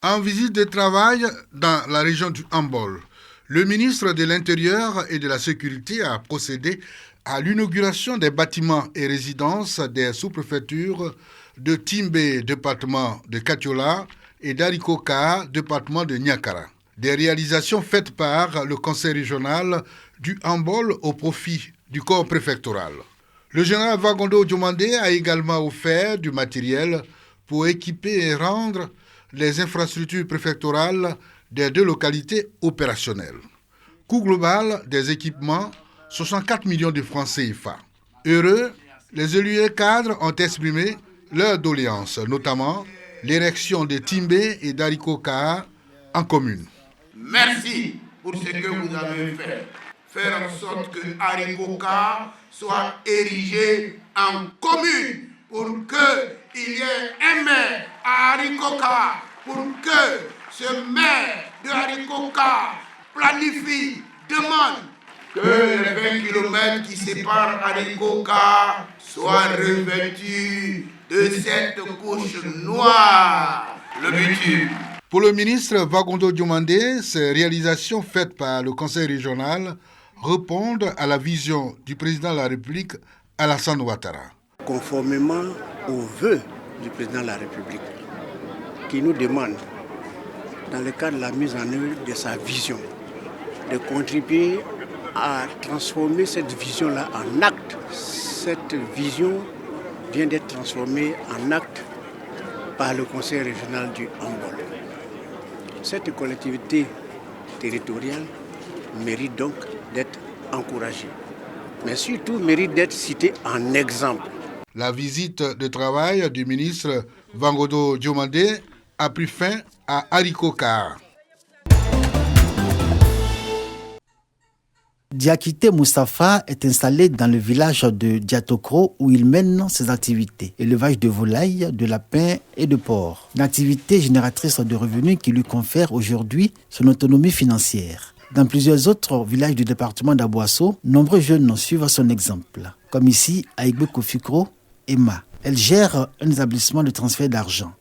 En visite de travail dans la région du Hambol, le ministre de l'Intérieur et de la Sécurité a procédé à l'inauguration des bâtiments et résidences des sous-préfectures de Timbé, département de Katiola, et d'Arikoka, département de Niakara. Des réalisations faites par le conseil régional du Hambol au profit du corps préfectoral. Le général Vagondo Diomandé a également offert du matériel pour équiper et rendre les infrastructures préfectorales des deux localités opérationnelles. Coût global des équipements, 64 millions de francs CFA. Heureux, les élus et cadres ont exprimé leurs doléances, notamment l'érection de Timbé et d'Arikoka en commune. Merci pour ce que vous avez fait. Faire en sorte que Arikoka soit érigé en commune pour qu'il y ait un maire à Arikoka, pour que ce maire de Arikoka planifie, demande que les 20 km qui séparent Arikoka soient revêtus de cette couche noire. Le bitume. Pour le ministre Vagondo Diomandé, ces réalisations faites par le conseil régional répondent à la vision du président de la République, Alassane Ouattara. Conformément aux vœux du président de la République, qui nous demande, dans le cadre de la mise en œuvre de sa vision, de contribuer à transformer cette vision-là en acte. Cette vision vient d'être transformée en acte par le conseil régional du Hambol. Cette collectivité territoriale mérite donc d'être encouragée, mais surtout mérite d'être citée en exemple. La visite de travail du ministre Vagondo Diomandé a pris fin à Arikoka. Diakité Moustapha est installé dans le village de Diatokro où il mène ses activités, élevage de volailles, de lapins et de porcs. Une activité génératrice de revenus qui lui confère aujourd'hui son autonomie financière. Dans plusieurs autres villages du département d'Abouasso, nombreux jeunes suivent son exemple, comme ici à Igbe Kofikro, Emma. Elle gère un établissement de transfert d'argent.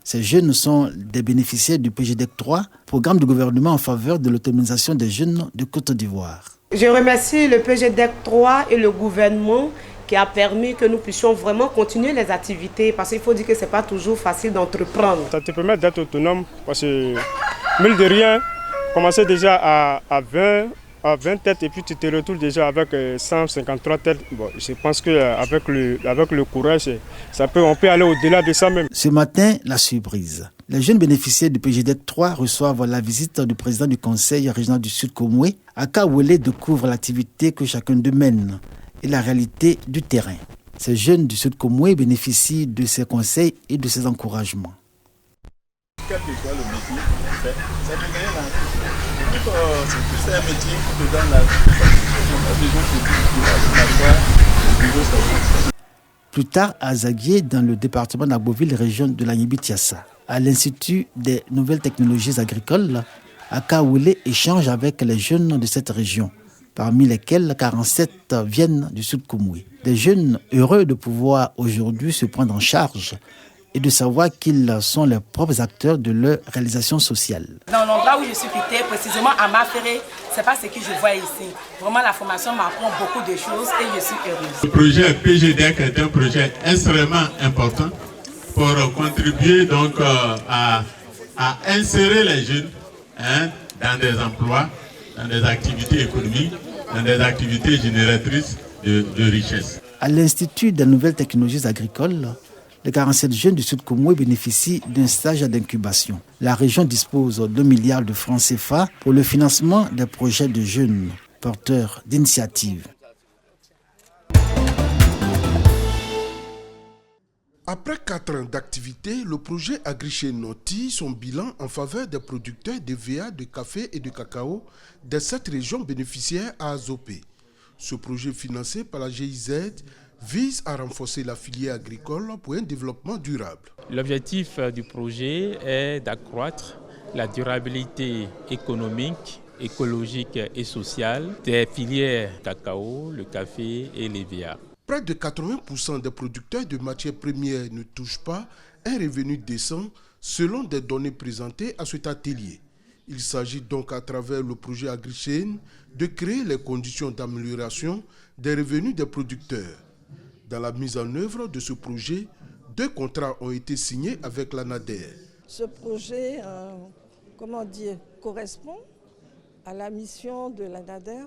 Ces jeunes sont des bénéficiaires du PGDEC 3, programme du gouvernement en faveur de l'autonomisation des jeunes de Côte d'Ivoire. Je remercie le PGDEC 3 et le gouvernement qui a permis que nous puissions vraiment continuer les activités parce qu'il faut dire que ce n'est pas toujours facile d'entreprendre. Ça te permet d'être autonome parce que, mille de rien, commencer déjà à 20 têtes et puis tu te retrouves déjà avec 153 têtes. Bon, je pense qu'avec le courage, on peut aller au-delà de ça même. Ce matin, la surprise. Les jeunes bénéficiaires du PGDEC 3 reçoivent la visite du président du conseil régional du Sud Komoué. Aka Wele découvre l'activité que chacun d'eux mène et la réalité du terrain. Ces jeunes du Sud Komoué bénéficient de ses conseils et de ses encouragements. Quel que soit le métier, c'est de gagner l'argent. C'est un métier qui te donne la vie. Plus tard, à Zaguié, dans le département d'Agboville, région de la Nibi-Tiassa, à l'Institut des nouvelles technologies agricoles, Aka Wele échange avec les jeunes de cette région, parmi lesquels 47 viennent du Sud Komoué. Des jeunes heureux de pouvoir aujourd'hui se prendre en charge et de savoir qu'ils sont les propres acteurs de leur réalisation sociale. Dans l'endroit où je suis quittée, précisément à Maféré, ce n'est pas ce que je vois ici. Vraiment, la formation m'apprend beaucoup de choses et je suis heureuse. Le projet PGDEC est un projet extrêmement important pour contribuer donc à insérer les jeunes dans des emplois, dans des activités économiques, dans des activités génératrices de richesse. À l'Institut des nouvelles technologies agricoles, les 47 jeunes du Sud Komoué bénéficient d'un stage d'incubation. La région dispose de 2 milliards de francs CFA pour le financement des projets de jeunes porteurs d'initiatives. Après 4 ans d'activité, le projet Agriché notifie son bilan en faveur des producteurs de VA, de café et de cacao de cette région bénéficiaire à Azopé. Ce projet financé par la GIZ vise à renforcer la filière agricole pour un développement durable. L'objectif du projet est d'accroître la durabilité économique, écologique et sociale des filières cacao, le café et les VA. Près de 80% des producteurs de matières premières ne touchent pas un revenu décent selon des données présentées à cet atelier. Il s'agit donc à travers le projet AgriChain de créer les conditions d'amélioration des revenus des producteurs. Dans la mise en œuvre de ce projet, 2 contrats ont été signés avec l'ANADER. Ce projet correspond à la mission de l'ANADER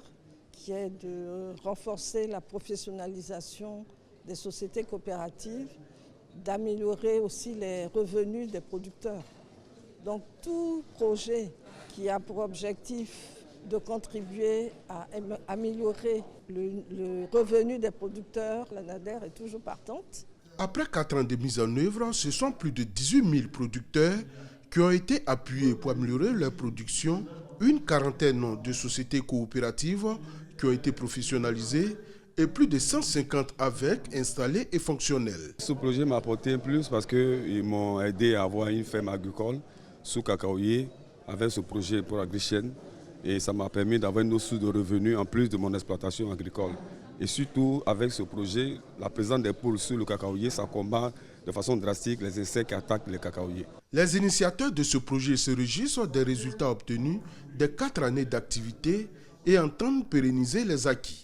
qui est de renforcer la professionnalisation des sociétés coopératives, d'améliorer aussi les revenus des producteurs. Donc tout projet qui a pour objectif de contribuer à améliorer le revenu des producteurs, l'ANADER est toujours partante. Après 4 ans de mise en œuvre, ce sont plus de 18 000 producteurs qui ont été appuyés pour améliorer leur production, une quarantaine de sociétés coopératives qui ont été professionnalisées et plus de 150 AVEC installés et fonctionnels. Ce projet m'a apporté un plus parce qu'ils m'ont aidé à avoir une ferme agricole sous cacaoyer avec ce projet pour AgriChain et ça m'a permis d'avoir une source de revenus en plus de mon exploitation agricole. Et surtout avec ce projet, la présence des poules sur le cacaoyer, ça combat de façon drastique les insectes qui attaquent les cacaoyers. Les initiateurs de ce projet se réjouissent des résultats obtenus des 4 années d'activité et entendent pérenniser les acquis.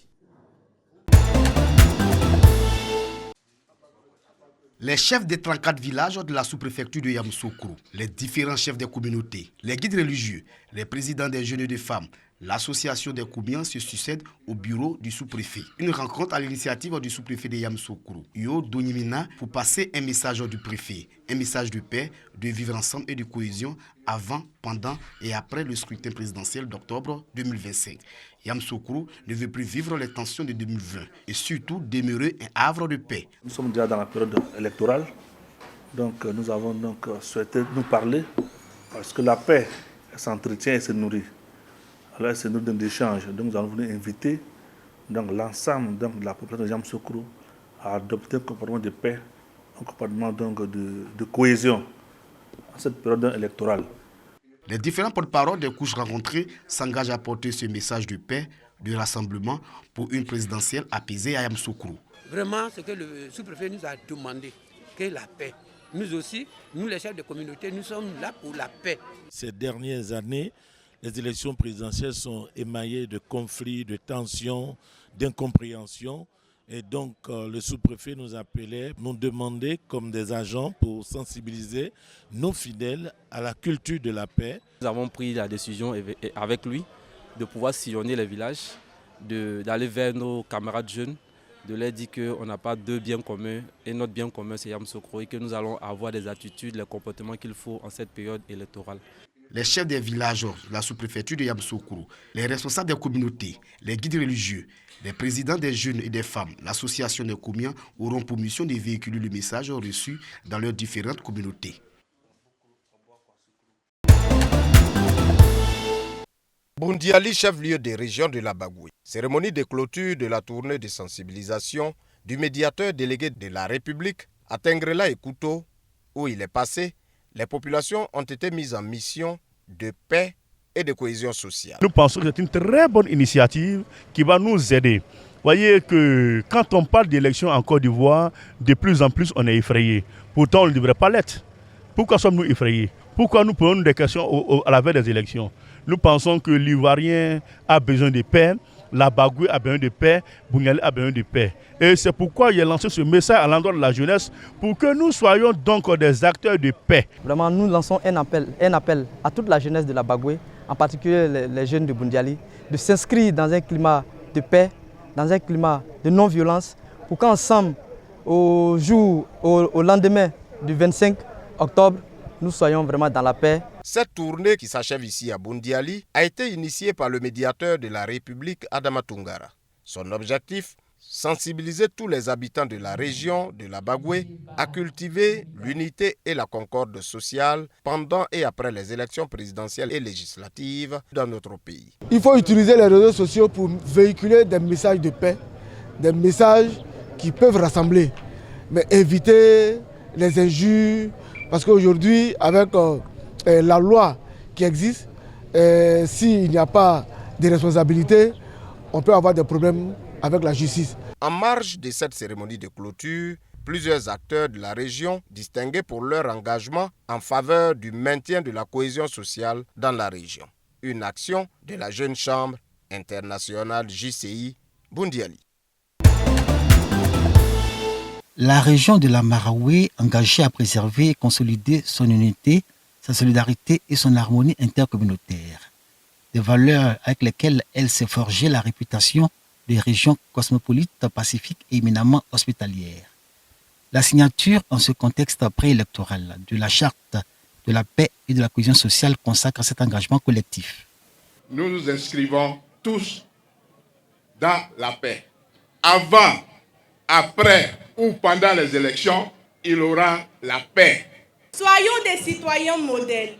Les chefs des 34 villages de la sous-préfecture de Yamoussoukro, les différents chefs des communautés, les guides religieux, les présidents des jeunes et des femmes, l'association des Koubians se succèdent au bureau du sous-préfet. Une rencontre à l'initiative du sous-préfet de Yamoussoukro, Yo Donimina, pour passer un message du préfet, un message de paix, de vivre ensemble et de cohésion avant, pendant et après le scrutin présidentiel d'octobre 2025. Yamoussoukro ne veut plus vivre les tensions de 2020 et surtout demeurer un havre de paix. Nous sommes déjà dans la période électorale, donc nous avons souhaité nous parler parce que la paix s'entretient et se nourrit. Alors c'est nous d'un échange. Donc nous allons venir inviter l'ensemble de la population de Yamoussoukro à adopter un comportement de paix, un comportement de cohésion en cette période électorale. Les différents porte-parole des couches rencontrées s'engagent à porter ce message de paix, de rassemblement pour une présidentielle apaisée à Yamoussoukro. Vraiment, ce que le sous-préfet nous a demandé, que la paix. Nous aussi, nous les chefs de communauté, nous sommes là pour la paix. Ces dernières années, les élections présidentielles sont émaillées de conflits, de tensions, d'incompréhensions. Et donc le sous-préfet nous appelait, nous demandait comme des agents pour sensibiliser nos fidèles à la culture de la paix. Nous avons pris la décision avec lui de pouvoir sillonner les villages, d'aller vers nos camarades jeunes, de leur dire qu'on n'a pas deux biens communs et notre bien commun c'est Yamoussoukro et que nous allons avoir des attitudes, les comportements qu'il faut en cette période électorale. Les chefs des villages de la sous-préfecture de Yamoussoukro, les responsables des communautés, les guides religieux, les présidents des jeunes et des femmes, l'association des Koubians auront pour mission de véhiculer le message reçu dans leurs différentes communautés. Boundiali, chef-lieu des régions de la Bagoué. Cérémonie de clôture de la tournée de sensibilisation du médiateur délégué de la République à Tengrela et Kouto, où il est passé. Les populations ont été mises en mission de paix et de cohésion sociale. Nous pensons que c'est une très bonne initiative qui va nous aider. Vous voyez que quand on parle d'élections en Côte d'Ivoire, de plus en plus on est effrayé. Pourtant on ne devrait pas l'être. Pourquoi sommes-nous effrayés? Pourquoi nous posons des questions à la veille des élections? Nous pensons que l'Ivoirien a besoin de paix, la Bagoué a besoin de paix, Boundiali a besoin de paix. Et c'est pourquoi j'ai lancé ce message à l'endroit de la jeunesse pour que nous soyons donc des acteurs de paix. Vraiment, nous lançons un appel à toute la jeunesse de la Bagoué, en particulier les jeunes de Boundiali, de s'inscrire dans un climat de paix, dans un climat de non-violence, pour qu'ensemble, au lendemain du 25 octobre, nous soyons vraiment dans la paix. Cette tournée qui s'achève ici à Boundiali a été initiée par le médiateur de la République, Adama Toungara. Son objectif, sensibiliser tous les habitants de la région de la Bagoué à cultiver l'unité et la concorde sociale pendant et après les élections présidentielles et législatives dans notre pays. Il faut utiliser les réseaux sociaux pour véhiculer des messages de paix, des messages qui peuvent rassembler, mais éviter les injures, parce qu'aujourd'hui, avec la loi qui existe, s'il n'y a pas de responsabilité, on peut avoir des problèmes avec la justice. En marge de cette cérémonie de clôture, Plusieurs acteurs de la région distingués pour leur engagement en faveur du maintien de la cohésion sociale dans la région. Une action de la Jeune Chambre internationale JCI Bundiali. La région de la Maraoué, engagée à préserver et consolider son unité, sa solidarité et son harmonie intercommunautaire. Des valeurs avec lesquelles elle s'est forgée la réputation des régions cosmopolites, pacifiques et éminemment hospitalières. La signature en ce contexte préélectoral de la charte de la paix et de la cohésion sociale consacre cet engagement collectif. Nous nous inscrivons tous dans la paix. Avant, après ou pendant les élections, il y aura la paix. Soyons des citoyens modèles.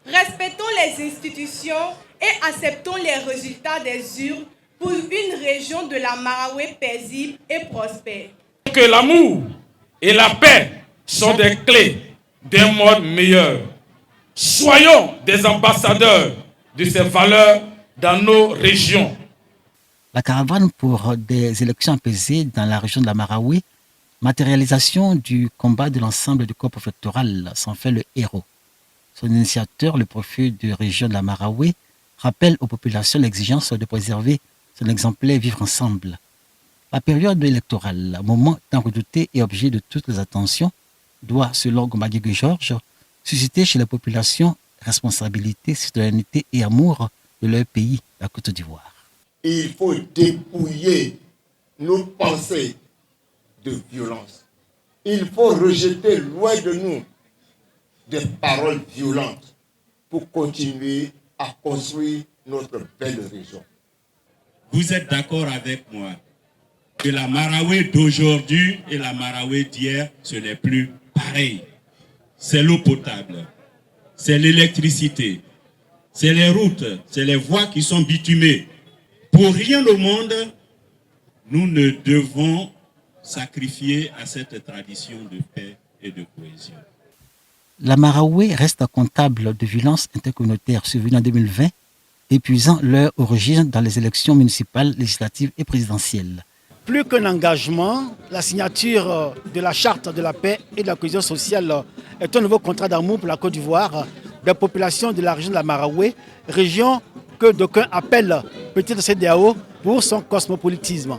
Respectons les institutions et acceptons les résultats des urnes pour une région de la Maraoué paisible et prospère. Que l'amour et la paix sont des clés d'un monde meilleur. Soyons des ambassadeurs de ces valeurs dans nos régions. La caravane pour des élections apaisées dans la région de la Maraoué, matérialisation du combat de l'ensemble du corps préfectoral, s'en fait le héros. Son initiateur, le préfet de région de la Maraoué, rappelle aux populations l'exigence de préserver son exemplaire vivre ensemble. La période électorale, moment tant redouté et objet de toutes les attentions, doit, selon Gomadigué Georges, susciter chez la population responsabilité, citoyenneté et amour de leur pays, la Côte d'Ivoire. Il faut dépouiller nos pensées de violence. Il faut rejeter loin de nous des paroles violentes pour continuer à construire notre belle région. Vous êtes d'accord avec moi que la Maraoué d'aujourd'hui et la Maraoué d'hier, ce n'est plus pareil. C'est l'eau potable, c'est l'électricité, c'est les routes, c'est les voies qui sont bitumées. Pour rien au monde, nous ne devons sacrifier à cette tradition de paix et de cohésion. La Maraoué reste comptable de violences intercommunautaires survenues en 2020, épuisant leur origine dans les élections municipales, législatives et présidentielles. Plus qu'un engagement, la signature de la charte de la paix et de la cohésion sociale est un nouveau contrat d'amour pour la Côte d'Ivoire, des populations de la région de la Maraoué, région que d'aucuns appellent petite CEDEAO pour son cosmopolitisme.